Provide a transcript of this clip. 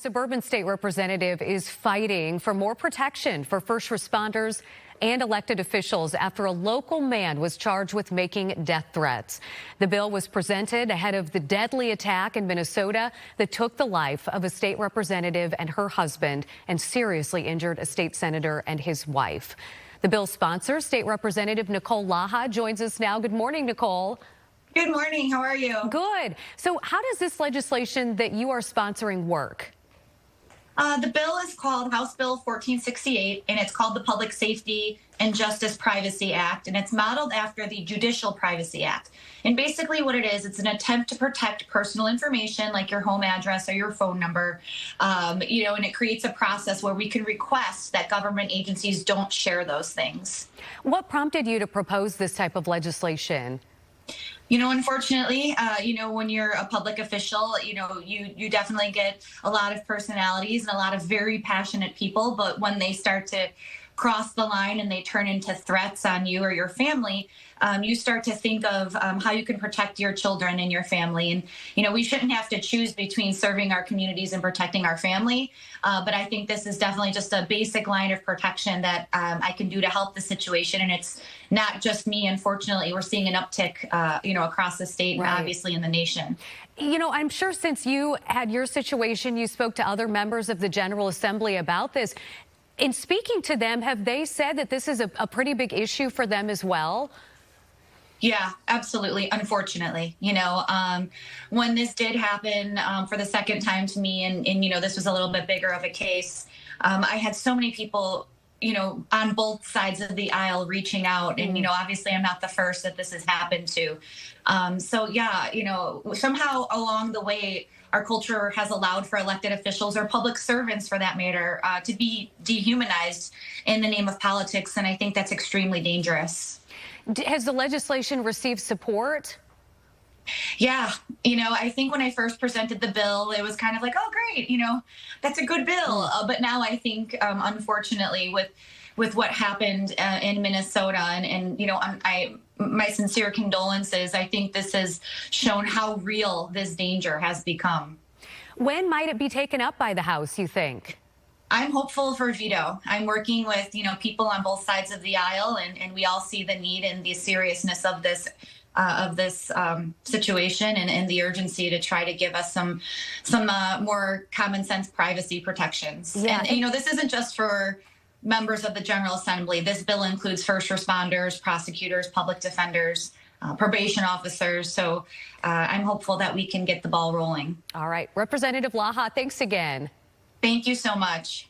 Suburban State Representative is fighting for more protection for first responders and elected officials after a local man was charged with making death threats. The bill was presented ahead of the deadly attack in Minnesota that took the life of a state representative and her husband and seriously injured a state senator and his wife. The bill's sponsor, State Representative Nicole La Ha, joins us now. Good morning, Nicole. Good morning. How are you? Good. So how does this legislation that you are sponsoring work? The bill is called House Bill 1468, and it's called the Public Safety and Justice Privacy Act, and it's modeled after the Judicial Privacy Act. And basically what it is, it's an attempt to protect personal information like your home address or your phone number, and it creates a process where we can request that government agencies don't share those things. What prompted you to propose this type of legislation? Unfortunately, when you're a public official, you definitely get a lot of personalities and a lot of very passionate people. But when they start to cross the line and they turn into threats on you or your family, you start to think of how you can protect your children and your family. And, we shouldn't have to choose between serving our communities and protecting our family. But I think this is definitely just a basic line of protection that I can do to help the situation. And it's not just me. Unfortunately, we're seeing an uptick, across the state and obviously in the nation. I'm sure since you had your situation, you spoke to other members of the General Assembly about this. In speaking to them, have they said that this is a pretty big issue for them as well? Yeah, absolutely. Unfortunately, when this did happen for the second time to me, and this was a little bit bigger of a case, I had so many people, on both sides of the aisle reaching out. And, obviously I'm not the first that this has happened to. Somehow along the way, our culture has allowed for elected officials or public servants, for that matter, to be dehumanized in the name of politics. And I think that's extremely dangerous. Has the legislation received support? Yeah. I think when I first presented the bill, it was kind of like, oh, great. That's a good bill. But now I think, unfortunately, with what happened in Minnesota and my sincere condolences. I think this has shown how real this danger has become. When might it be taken up by the House, you think? I'm hopeful for veto. I'm working with, people on both sides of the aisle, and we all see the need and the seriousness of this situation and the urgency to try to give us some more common sense privacy protections. Yeah. And this isn't just for members of the General Assembly. This bill includes first responders, prosecutors, public defenders, probation officers. So I'm hopeful that we can get the ball rolling. All right. Representative La Ha, thanks again. Thank you so much.